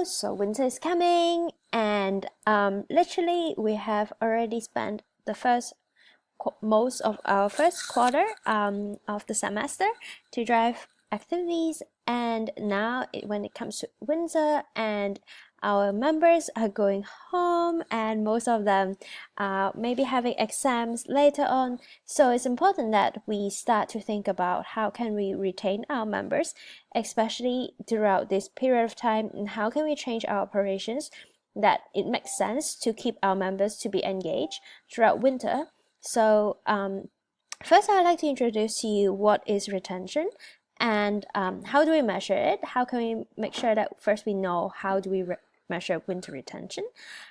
So winter is coming, and literally we have already spent the most of our first quarter of the semester to drive activities, and now when it comes to winter and our members are going home and most of them maybe having exams later on, so it's important that we start to think about how can we retain our members, especially throughout this period of time, and how can we change our operations that it makes sense to keep our members to be engaged throughout winter. So first I'd like to introduce to you what is retention and how do we measure it. How can we make sure that first we know how do we measure winter retention.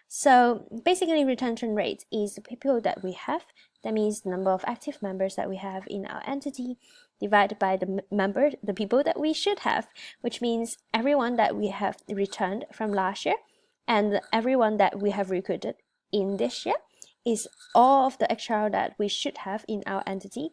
So basically retention rate is the people that we have, that means the number of active members that we have in our entity divided by the people that we should have, which means everyone that we have returned from last year and everyone that we have recruited in this year is all of the extra that we should have in our entity,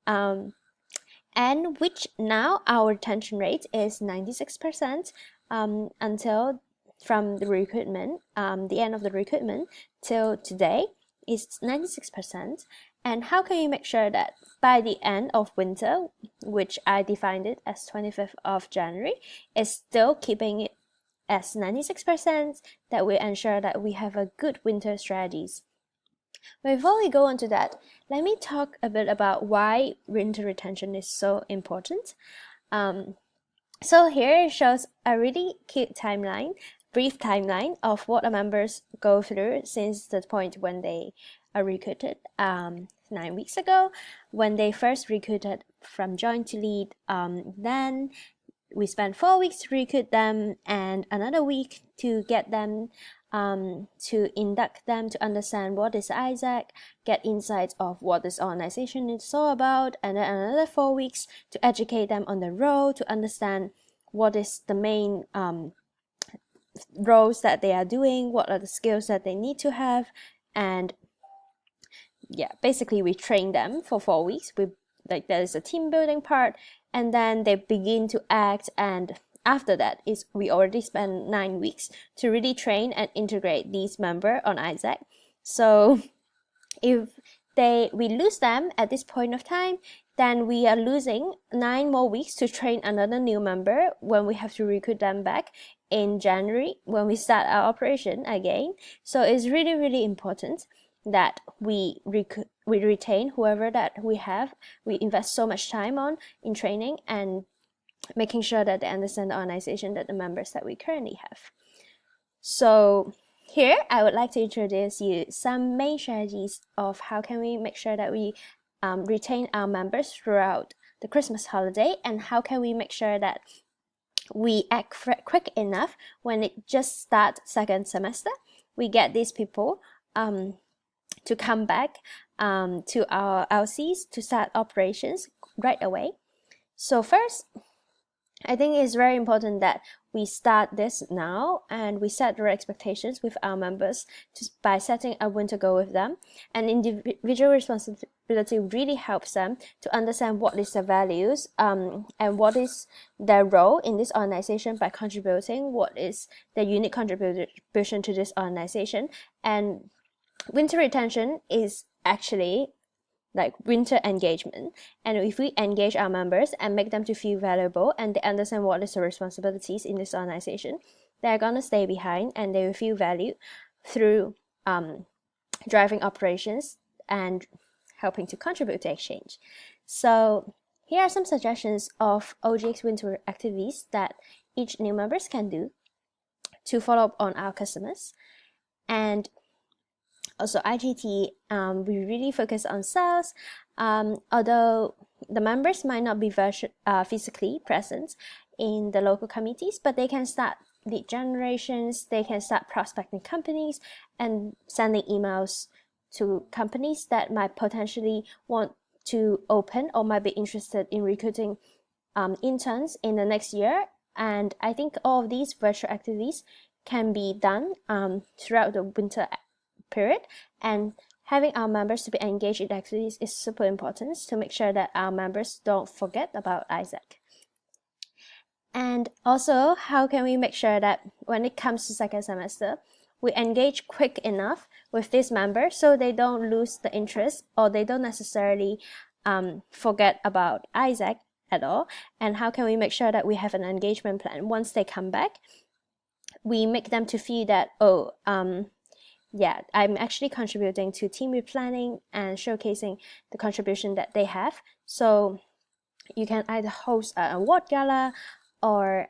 and which now our retention rate is 96% until from the recruitment, the end of the recruitment till today is 96%. And how can you make sure that by the end of winter, which I defined it as 25th of January, is still keeping it as 96%, that we ensure that we have a good winter strategies. Before we go on to that, let me talk a bit about why winter retention is so important. So here it shows a really cute timeline, brief timeline of what our members go through since the point when they are recruited 9 weeks ago, when they first recruited from join to lead. Then we spent 4 weeks to recruit them and another week to get them to induct them to understand what is AIESEC, get insights of what this organization is all about, and then another 4 weeks to educate them on the role, to understand what is the main roles that they are doing, what are the skills that they need to have, and yeah, basically we train them for 4 weeks. There is a team building part, and then they begin to act, and after that is we already spent 9 weeks to really train and integrate these members on AIESEC. So if we lose them at this point of time, then we are losing 9 more weeks to train another new member when we have to recruit them back in January when we start our operation again. So it's really, really important that we retain whoever that we have. We invest so much time in training and making sure that they understand the organization, that the members that we currently have. So here I would like to introduce you some main strategies of how can we make sure that we retain our members throughout the Christmas holiday, and how can we make sure that we act quick enough when it just starts second semester, we get these people to come back to our LCs to start operations right away. So first, I think it's very important that we start this now and we set the expectations with our members by setting a winter goal with them. And individual responsibility really helps them to understand what is their values and what is their role in this organization by contributing, what is their unique contribution to this organization. And winter retention is actually like winter engagement, and if we engage our members and make them to feel valuable and they understand what is the responsibilities in this organization, they're gonna stay behind and they will feel valued through driving operations and helping to contribute to exchange. So here are some suggestions of OGX winter activities that each new members can do to follow up on our customers. And also IGT, we really focus on sales, although the members might not be physically present in the local committees, but they can start lead generations, they can start prospecting companies and sending emails to companies that might potentially want to open or might be interested in recruiting interns in the next year. And I think all of these virtual activities can be done throughout the winter period, and having our members to be engaged in activities is super important to make sure that our members don't forget about AIESEC. And also, how can we make sure that when it comes to second semester, we engage quick enough with these members so they don't lose the interest or they don't necessarily forget about AIESEC at all? And how can we make sure that we have an engagement plan once they come back? We make them to feel that, yeah, I'm actually contributing to team replanning and showcasing the contribution that they have. So you can either host an award gala or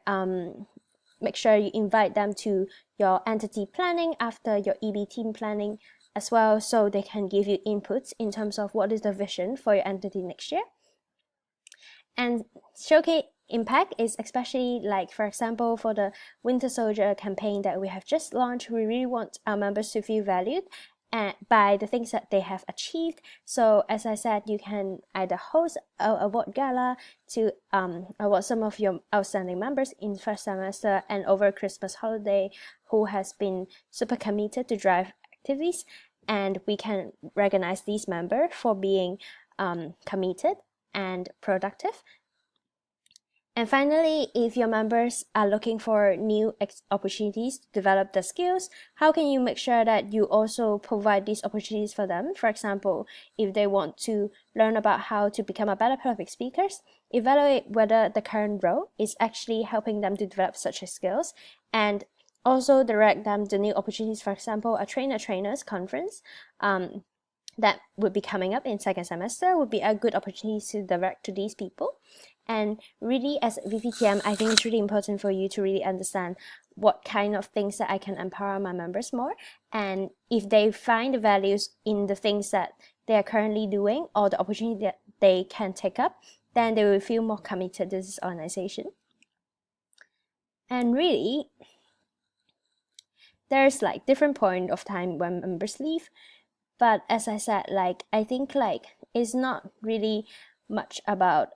make sure you invite them to your entity planning after your EB team planning as well, so they can give you inputs in terms of what is the vision for your entity next year. And showcase impact is especially like, for example, for the Winter Soldier campaign that we have just launched, we really want our members to feel valued by the things that they have achieved. So as I said, you can either host an award gala to award some of your outstanding members in first semester and over Christmas holiday who has been super committed to drive activities, and we can recognize these members for being committed and productive. And finally, if your members are looking for new opportunities to develop their skills, how can you make sure that you also provide these opportunities for them? For example, if they want to learn about how to become a better public speaker, evaluate whether the current role is actually helping them to develop such skills, and also direct them to new opportunities. For example, a trainers conference that would be coming up in second semester would be a good opportunity to direct to these people. And really, as VPTM, I think it's really important for you to really understand what kind of things that I can empower my members more. And if they find the values in the things that they are currently doing or the opportunity that they can take up, then they will feel more committed to this organization. And really, there's like different point of time when members leave. But as I said, like, I think like it's not really much about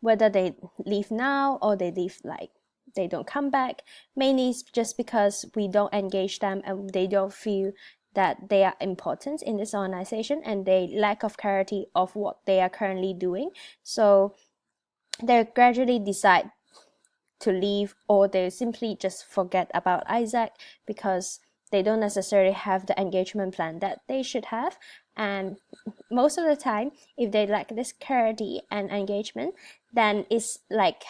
whether they leave now or they leave like they don't come back. Mainly it's just because we don't engage them and they don't feel that they are important in this organization and they lack of clarity of what they are currently doing. So they gradually decide to leave, or they simply just forget about AIESEC because they don't necessarily have the engagement plan that they should have. And most of the time, if they lack this clarity and engagement, then it's like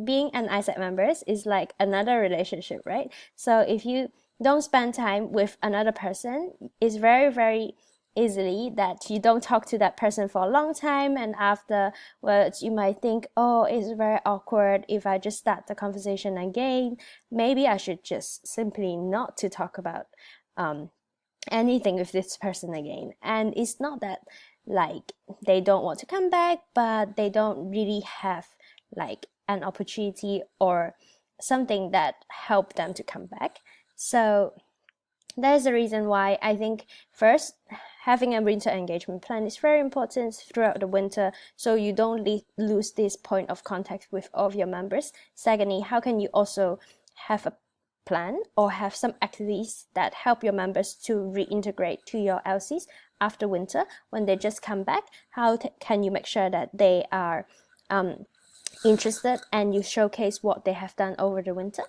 being an AIESEC member is like another relationship, right? So if you don't spend time with another person, it's very, very easily that you don't talk to that person for a long time, and afterwards you might think, oh, it's very awkward if I just start the conversation again. Maybe I should just simply not to talk about anything with this person again. And it's not that like they don't want to come back, but they don't really have like an opportunity or something that helped them to come back. So that is the reason why I think first, having a winter engagement plan is very important throughout the winter, so you don't lose this point of contact with all of your members. Secondly, how can you also have a plan or have some activities that help your members to reintegrate to your LCs after winter when they just come back? How can you make sure that they are interested and you showcase what they have done over the winter?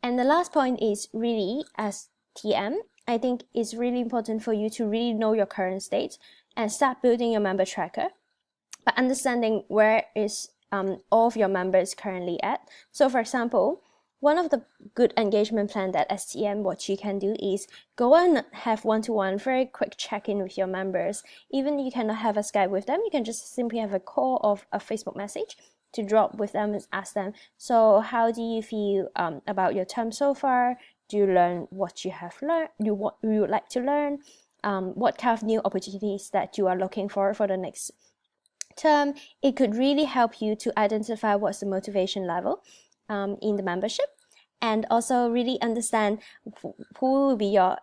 And the last point is really, as TM, I think it's really important for you to really know your current state and start building your member tracker by understanding where is all of your members currently at. So for example, one of the good engagement plan that as TM, what you can do is go and have one-to-one, very quick check-in with your members. Even you cannot have a Skype with them, you can just simply have a call or a Facebook message to drop with them and ask them, so how do you feel about your term so far? Do you learn what you have learned, you would like to learn? What kind of new opportunities that you are looking for the next term? It could really help you to identify what's the motivation level in the membership, and also really understand who will be your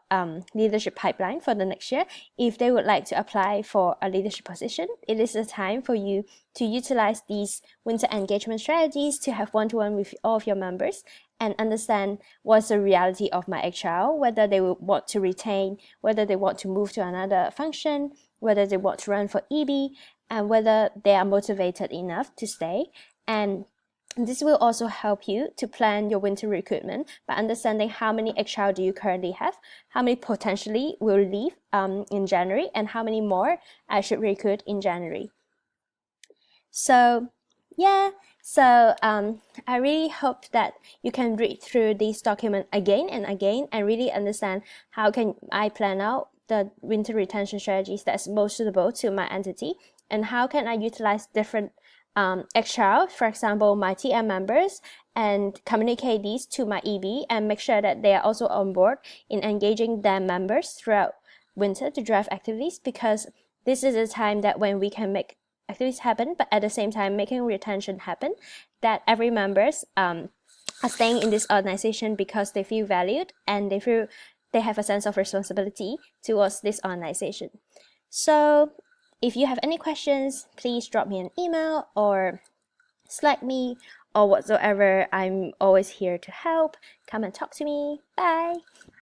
leadership pipeline for the next year. If they would like to apply for a leadership position, it is the time for you to utilize these winter engagement strategies to have one-to-one with all of your members and understand what's the reality of my HR, whether they will want to retain, whether they want to move to another function, whether they want to run for EB, and whether they are motivated enough to stay. And this will also help you to plan your winter recruitment by understanding how many HR do you currently have, how many potentially will leave in January, and how many more I should recruit in January. So yeah, I really hope that you can read through this document again and again and really understand how can I plan out the winter retention strategies that's most suitable to my entity, and how can I utilize different HR, for example, my TM members, and communicate these to my EB and make sure that they are also on board in engaging their members throughout winter to drive activities, because this is a time that when we can make activities happen, but at the same time making retention happen, that every members are staying in this organization because they feel valued and they feel they have a sense of responsibility towards this organization. So if you have any questions, please drop me an email or Slack me or whatsoever. I'm always here to help. Come and talk to me. Bye.